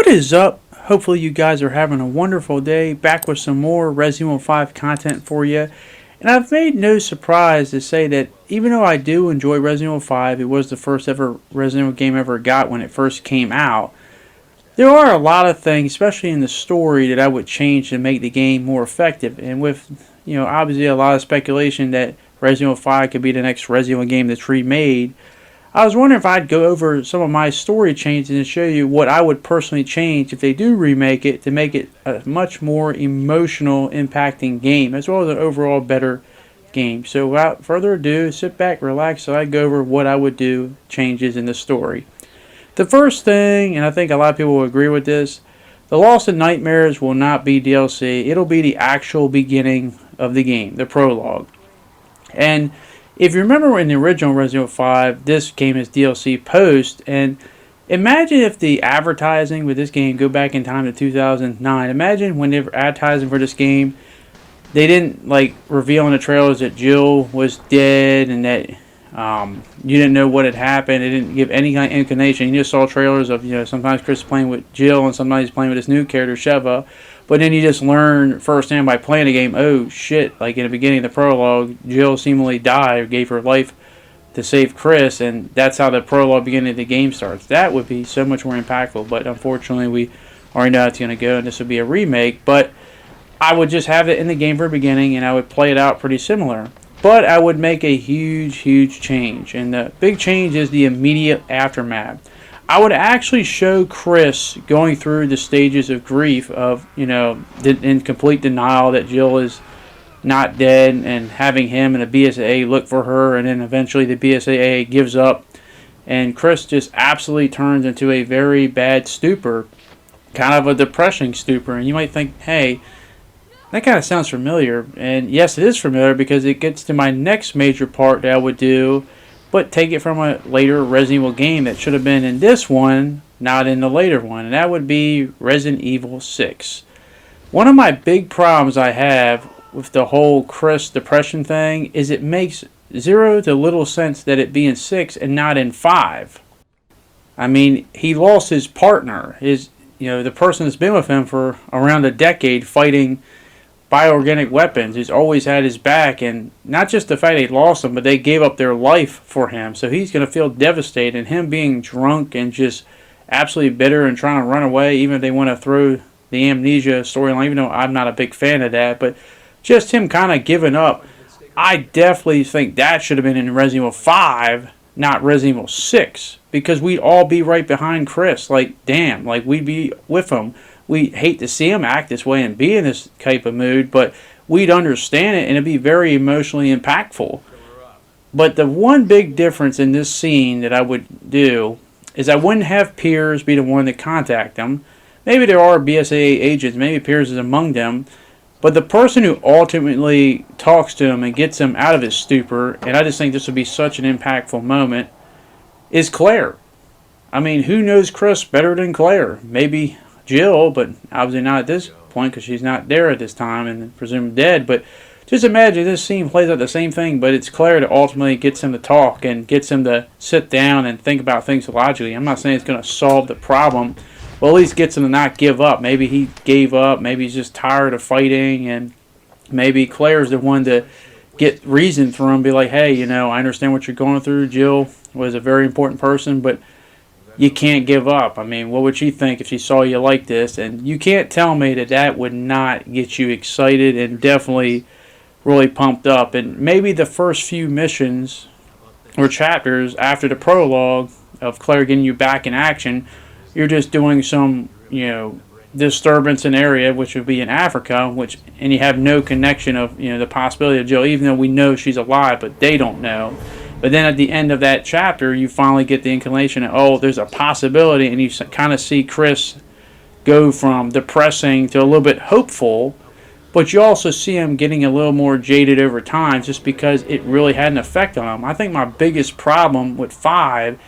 What is up? Hopefully you guys are having a wonderful day. Back with some more Resident Evil 5 content for you. And I've made no surprise to say that even though I do enjoy Resident Evil 5, it was the first ever Resident Evil game I ever got when it first came out. There are a lot of things, especially in the story, that I would change to make the game more effective. And with, obviously a lot of speculation that Resident Evil 5 could be the next Resident Evil game that's remade, I was wondering if I'd go over some of my story changes and show you what I would personally change if they do remake it to make it a much more emotional, impacting game, as well as an overall better game. So without further ado, sit back, relax, so I go over what I would do, changes in the story. The first thing, and I think a lot of people will agree with this, the Lost in Nightmares will not be DLC. It'll be the actual beginning of the game, the prologue. And if you remember in the original Resident Evil 5, this came as DLC post, and imagine if the advertising with this game, go back in time to 2009, imagine when they were advertising for this game, they didn't reveal in the trailers that Jill was dead and that you didn't know what had happened. They didn't give any kind of inclination. You just saw trailers of, sometimes Chris playing with Jill and sometimes he's playing with this new character, Sheva. But then you just learn firsthand by playing the game, oh shit, like in the beginning of the prologue, Jill seemingly died or gave her life to save Chris, and that's how the prologue beginning of the game starts. That would be so much more impactful, but unfortunately we already know how it's going to go, and this would be a remake. But I would just have it in the game for the beginning, and I would play it out pretty similar. But I would make a huge change, and the big change is the immediate aftermath. I would actually show Chris going through the stages of grief of, in complete denial that Jill is not dead, and having him and the BSAA look for her, and then eventually the BSAA gives up, and Chris just absolutely turns into a very bad stupor, kind of a depressing stupor. And you might think, hey, that kind of sounds familiar, and yes, it is familiar because it gets to my next major part that I would do, but take it from a later Resident Evil game that should have been in this one, not in the later one, and that would be Resident Evil 6. One of my big problems I have with the whole Chris depression thing is it makes zero to little sense that it be in 6 and not in 5. I mean, he lost his partner, the person that's been with him for around a decade fighting bioorganic weapons. He's always had his back, and not just the fact they lost him, but they gave up their life for him. So he's going to feel devastated, and him being drunk and just absolutely bitter and trying to run away, even if they want to throw the amnesia storyline, even though I'm not a big fan of that, but just him kind of giving up. I definitely think that should have been in Resident Evil 5, not Resident Evil 6, because we'd all be right behind Chris. Damn, we'd be with him. We hate to see him act this way and be in this type of mood, but we'd understand it, and it'd be very emotionally impactful. But the one big difference in this scene that I would do is I wouldn't have Piers be the one to contact them. Maybe there are BSAA agents, maybe Piers is among them, but the person who ultimately talks to him and gets him out of his stupor, and I just think this would be such an impactful moment, is Claire. I mean, who knows Chris better than Claire? Maybe Jill, but obviously not at this point because she's not there at this time and presumed dead. But just imagine this scene plays out the same thing, but it's Claire that ultimately gets him to talk and gets him to sit down and think about things logically. I'm not saying it's going to solve the problem, but at least gets him to not give up. Maybe he gave up, maybe he's just tired of fighting, and maybe Claire's the one to get reason through him, be like, hey, I understand what you're going through. Jill was a very important person, but you can't give up. I mean, what would she think if she saw you like this? And you can't tell me that would not get you excited and definitely really pumped up. And maybe the first few missions or chapters after the prologue of Claire getting you back in action, you're just doing some, disturbance in area, which would be in Africa, and you have no connection of, the possibility of Jill, even though we know she's alive, but they don't know. But then at the end of that chapter, you finally get the inclination that, there's a possibility, and you kind of see Chris go from depressing to a little bit hopeful, but you also see him getting a little more jaded over time just because it really had an effect on him. I think my biggest problem with 5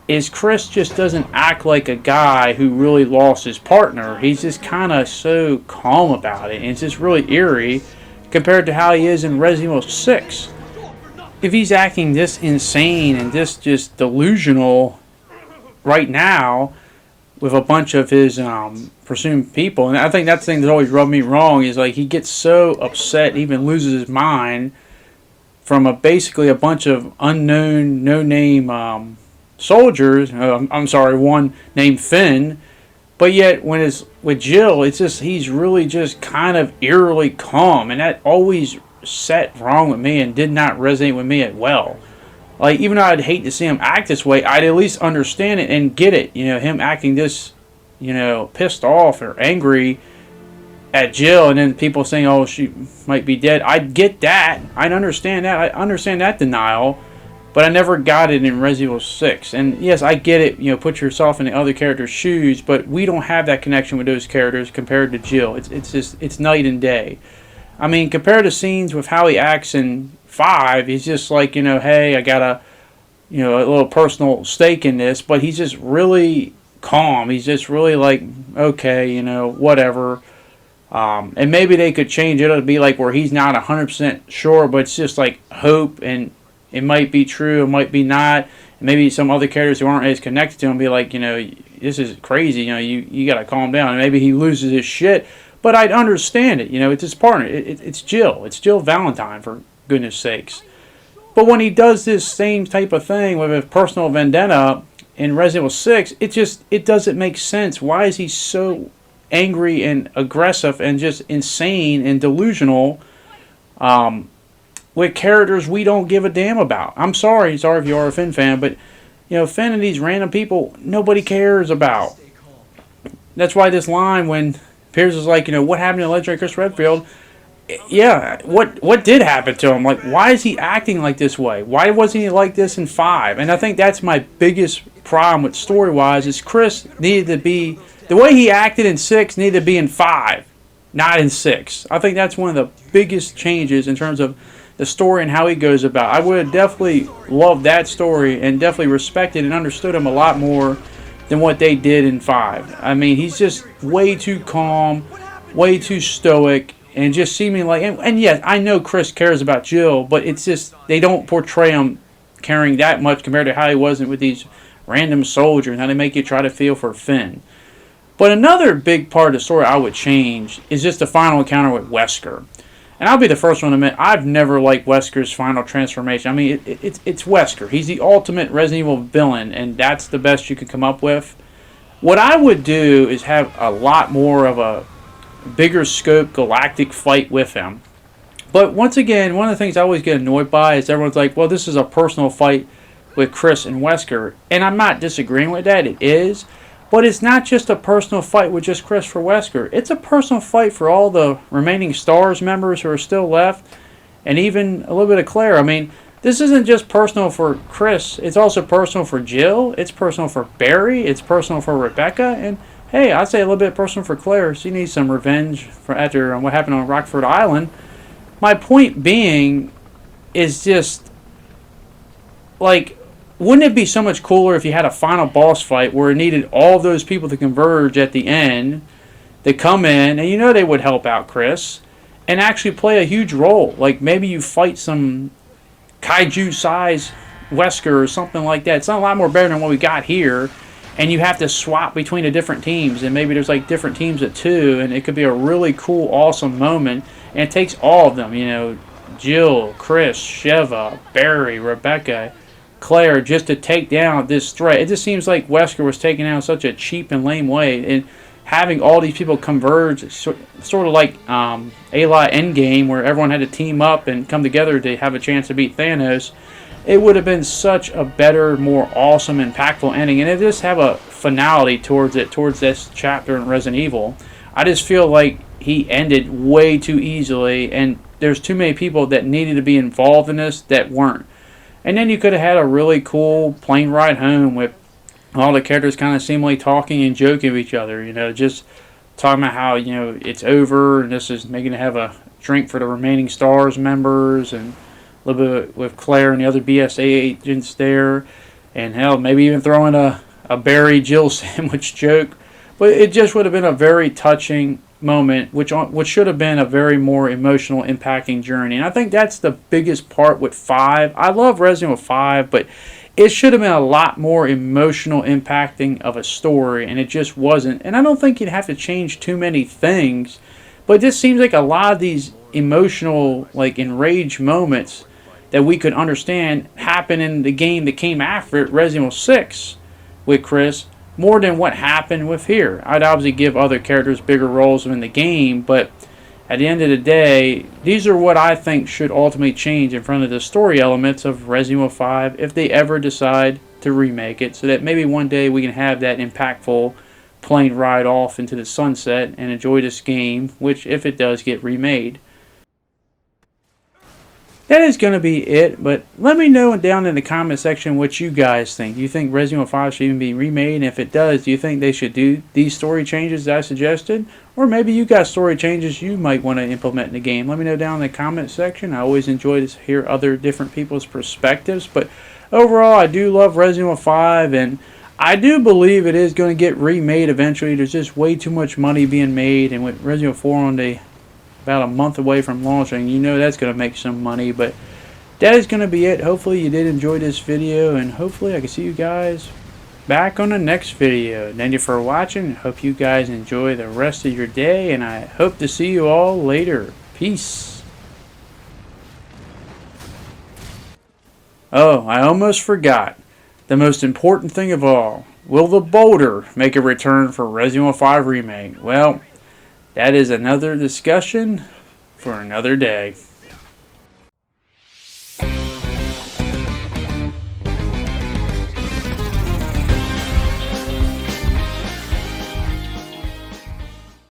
is Chris just doesn't act like a guy who really lost his partner. He's just kind of so calm about it, and it's just really eerie compared to how he is in Resident Evil 6. If he's acting this insane and this just delusional right now, with a bunch of his presumed people. And I think that's the thing that always rubbed me wrong is like he gets so upset, even loses his mind from basically a bunch of unknown, no-name soldiers. I'm sorry, one named Finn. But yet, when it's with Jill, it's just he's really just kind of eerily calm, and that always set wrong with me and did not resonate with me at well. Like, even though I'd hate to see him act this way, I'd at least understand it and get it. You know, him acting this, pissed off or angry at Jill, and then people saying, "Oh, she might be dead." I'd get that. I'd understand that. I understand that denial, but I never got it in Resident Evil 6. And yes, I get it. Put yourself in the other character's shoes, but we don't have that connection with those characters compared to Jill. It's night and day. I mean, compared to scenes with how he acts in 5, he's just like, hey, I got a little personal stake in this, but he's just really calm. He's just really like, okay, whatever. And maybe they could change it to be like where he's not 100% sure, but it's just like hope, and it might be true, it might be not. And maybe some other characters who aren't as connected to him be like, this is crazy, you got to calm down. And maybe he loses his shit, but I'd understand it. It's his partner. It's Jill. It's Jill Valentine, for goodness sakes. But when he does this same type of thing with a personal vendetta in Resident Evil 6, it doesn't make sense. Why is he so angry and aggressive and just insane and delusional with characters we don't give a damn about? I'm sorry if you are a Finn fan, but Finn and these random people nobody cares about. That's why this line when Piers is like, what happened to legendary Chris Redfield? Yeah, what did happen to him? Like, why is he acting like this way? Why wasn't he like this in 5? And I think that's my biggest problem with story-wise is Chris needed to be, the way he acted in 6 needed to be in 5, not in 6. I think that's one of the biggest changes in terms of the story and how he goes about. I would have definitely loved that story and definitely respected and understood him a lot more than what they did in 5. I mean, he's just way too calm, way too stoic, and just seeming like... And yes, I know Chris cares about Jill, but it's just they don't portray him caring that much compared to how he wasn't with these random soldiers, how they make you try to feel for Finn. But another big part of the story I would change is just the final encounter with Wesker. And I'll be the first one to admit, I've never liked Wesker's final transformation. I mean, it's Wesker. He's the ultimate Resident Evil villain, and that's the best you can come up with. What I would do is have a lot more of a bigger scope galactic fight with him. But once again, one of the things I always get annoyed by is everyone's like, well, this is a personal fight with Chris and Wesker. And I'm not disagreeing with that. It is. But it's not just a personal fight with just Chris for Wesker. It's a personal fight for all the remaining STARS members who are still left, and even a little bit of Claire. I mean, this isn't just personal for Chris. It's also personal for Jill. It's personal for Barry. It's personal for Rebecca. And, hey, I'd say a little bit personal for Claire. She needs some revenge for after what happened on Rockford Island. My point being is just, like... Wouldn't it be so much cooler if you had a final boss fight where it needed all those people to converge at the end? They come in, and they would help out Chris, and actually play a huge role. Like, maybe you fight some kaiju-size Wesker or something like that. It's not a lot more better than what we got here, and you have to swap between the different teams, and maybe there's, like, different teams of 2, and it could be a really cool, awesome moment, and it takes all of them, Jill, Chris, Sheva, Barry, Rebecca, Claire, just to take down this threat. It just seems like Wesker was taken out in such a cheap and lame way, and having all these people converge, sort of like Aloy Endgame, where everyone had to team up and come together to have a chance to beat Thanos, it would have been such a better, more awesome, impactful ending, and it just have a finality towards this chapter in Resident Evil. I just feel like he ended way too easily, and there's too many people that needed to be involved in this that weren't. And then you could have had a really cool plane ride home with all the characters kind of seemingly talking and joking with each other. Just talking about how, it's over and this is making to have a drink for the remaining STARS members and a little bit with Claire and the other BSA agents there. And hell, maybe even throwing a Barry Jill sandwich joke. But it just would have been a very touching moment, which should have been a very more emotional, impacting journey. And I think that's the biggest part with 5. I love Resident Evil 5, but It should have been a lot more emotional impacting of a story, and it just wasn't. And I don't think you'd have to change too many things, but it just seems like a lot of these emotional, like enraged moments that we could understand happen in the game that came after it, Resident Evil 6, with Chris, more than what happened with here. I'd obviously give other characters bigger roles in the game, but at the end of the day, these are what I think should ultimately change in front of the story elements of Resident Evil 5 if they ever decide to remake it, so that maybe one day we can have that impactful plane ride off into the sunset and enjoy this game, which if it does get remade. That is going to be it, but let me know down in the comment section what you guys think. Do you think Resident Evil 5 should even be remade? And if it does, do you think they should do these story changes that I suggested? Or maybe you got story changes you might want to implement in the game. Let me know down in the comment section. I always enjoy to hear other different people's perspectives, but overall, I do love Resident Evil 5, and I do believe it is going to get remade eventually. There's just way too much money being made, and with Resident Evil 4 on the about a month away from launching, you know that's going to make some money. But that is going to be it. Hopefully you did enjoy this video, and hopefully I can see you guys back on the next video. Thank you for watching. Hope you guys enjoy the rest of your day, and I hope to see you all later. Peace. Oh, I almost forgot. The most important thing of all. Will the boulder make a return for Resident Evil 5 Remake? Well, that is another discussion for another day.